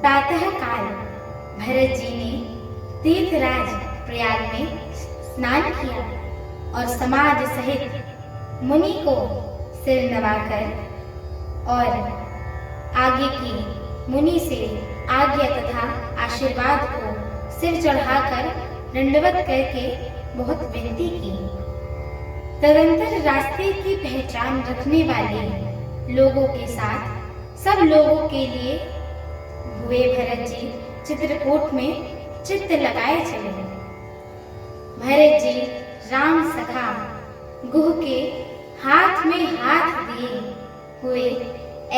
प्रातः काल भरत जी ने तीर्थराज प्रयाग में स्नान किया और समाज सहित मुनि को सिर नवाकर और आगे की मुनि से आज्ञा तथा आशीर्वाद को सिर चढ़ाकर दंडवत करके बहुत विनती की। तदंतर रास्ते की पहचान रखने वाले लोगों के साथ सब लोगों के लिए हुए भरत जी चित्रकूट में चित्त लगाए चले। भरत जी राम सखा गुह के हाथ में हाथ दिए हुए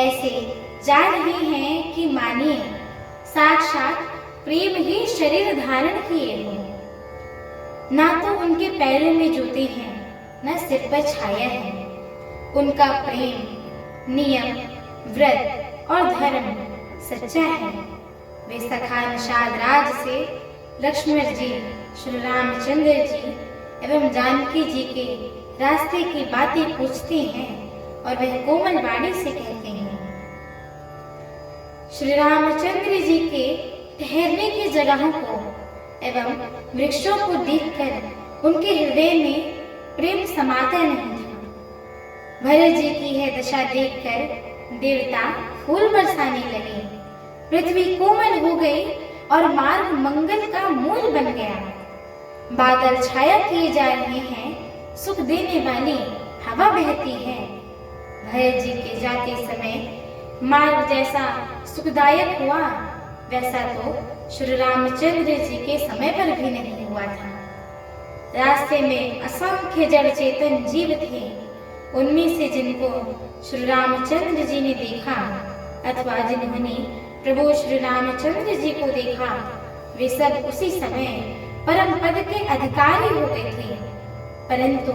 ऐसे जा रहे हैं कि मानिए साक्षात प्रेम ही शरीर धारण किए हो। ना तो उनके पैरों में जूते हैं, न सिर पर छाया है। उनका प्रेम नियम व्रत और धर्म सच्चा है। वे सखा निषाद राज से लक्ष्मण जी, श्री रामचंद्र जी एवं जानकी जी के रास्ते की बातें पूछते हैं और वह कोमल वाणी से कहते हैं। श्री रामचंद्र जी के ठहरने की जगहों को एवं वृक्षों को देखकर उनके हृदय में प्रेम समाता नहीं था। भरत जी की यह दशा देखकर देवता फूल बरसाने लगे, पृथ्वी कोमल हो गई और मार्ग मंगल का मूल बन गया। बादल छाया किए जा रहे हैं, सुख देने वाली हवा बहती है। भरत जी के जाते समय मार्ग जैसा सुखदायक हुआ वैसा तो श्री रामचंद्र जी के समय पर भी नहीं हुआ था। रास्ते में असंख्य जड़ चेतन जीव थे। उनमें से जिनको श्री रामचंद्र जी ने देखा अथवा जिन्होंने प्रभु श्री रामचंद्र जी को देखा, वे सब उसी समय परम पद के अधिकारी हो गए थे। परंतु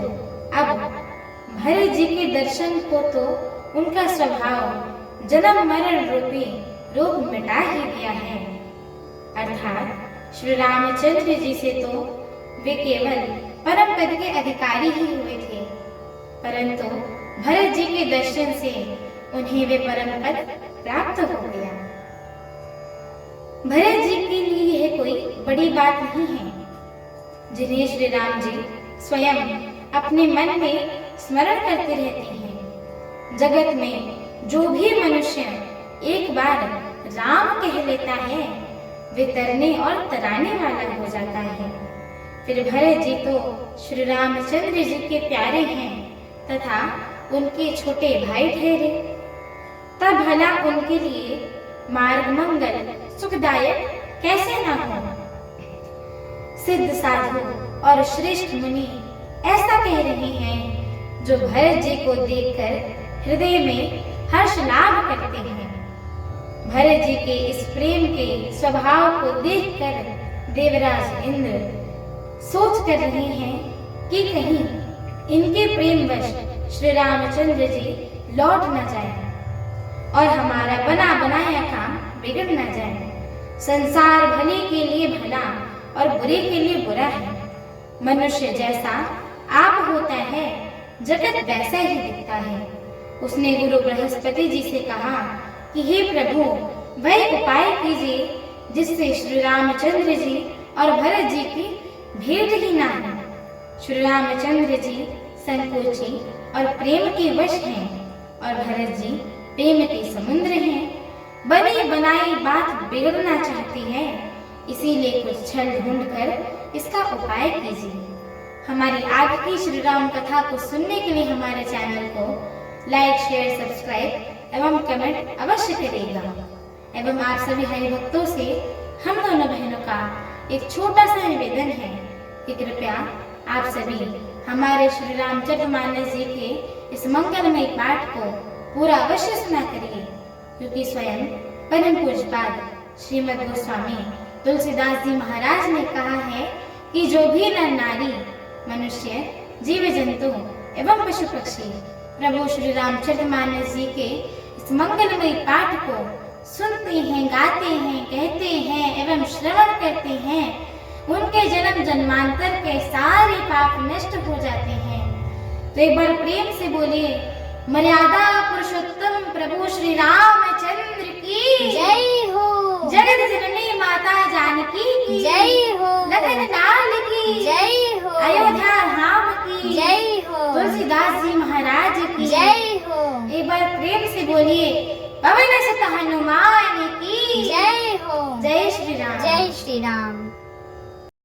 अब भरत जी के दर्शन को तो उनका स्वभाव जन्म मरण रूपी रोग मिटा ही दिया है। अर्थात श्री रामचंद्र जी से तो वे केवल परम पद के अधिकारी ही हुए थे, परंतु भरत जी के दर्शन से उन्हें वे परम पद प्राप्त हो गया। भरत जी के लिए यह कोई बड़ी बात नहीं है, जिन्हें श्री राम जी स्वयं अपने मन में स्मरण करते रहते हैं। जगत में जो भी मनुष्य एक बार राम कह लेता है, वे तरने और तराने वाला हो जाता है। फिर भरत जी तो श्री रामचंद्र जी के प्यारे हैं तथा उनके छोटे भाई ठहरे, तब भला उनके लिए मार्ग मंगल सुखदायक कैसे न हो। सिद्ध साधु और श्रेष्ठ मुनि ऐसा कह रहे हैं, जो भरत जी को देखकर हृदय में हर्ष लाभ करते हैं। भरत जी के इस प्रेम के स्वभाव को देखकर देवराज इंद्र सोच कर रहे हैं कि कहीं इनके प्रेमवश श्री रामचंद्र जी लौट न जाए और हमारा बना बनाया काम बिगड़ न जाए। संसार भले के लिए भला और बुरे के लिए बुरा है। मनुष्य जैसा आप होता है, जगत वैसा ही दिखता है। उसने गुरु बृहस्पति जी से कहा कि हे प्रभु, वह उपाय कीजिए जिससे श्री रामचंद्र जी और भरत जी की भेंट ही ना हो। श्री रामचंद्र जी संकोची और प्रेम के वश हैं और भरत जी प्रेम के समुद्र हैं। बनी बनाई बात बिगड़ना चाहती है, इसीलिए कुछ छल ढूंढकर इसका उपाय कीजिए। हमारी आगे की श्री राम कथा को सुनने के लिए हमारे चैनल को लाइक, शेयर, सब्सक्राइब एवं कमेंट अवश्य करिएगा। एवं आप सभी हरि भक्तों से हम दोनों बहनों का एक छोटा सा निवेदन है कि कृपया आप सभी हमारे श्री रामचरितमानस जी के इस मंगलमय पाठ को पूरा अवश्य सुना करिए, क्योंकि स्वयं परम पूज्यपाद श्रीमद् गोस्वामी तुलसीदास जी महाराज ने कहा है कि जो भी नर नारी, मनुष्य, जीव जंतु एवं पशु पक्षी प्रभु श्री रामचरितमानस जी के इस मंगलमय पाठ को सुनते हैं, गाते हैं, कहते हैं एवं श्रवण करते हैं, उनके जन्म जन्मांतर के सारे पाप नष्ट हो जाते हैं। तो एक बार प्रेम से बोलिए, मर्यादा पुरुषोत्तम प्रभु श्री रामचंद्र की जय हो। जय जगत जननी माता जानकी की जय हो। लखन लाल की जय हो। अयोध्या धाम की जय हो। तुलसीदास जी महाराज की जय हो। एक बार प्रेम से बोलिए पवन सुत हनुमान की जय हो। जय श्री राम। जय श्री राम।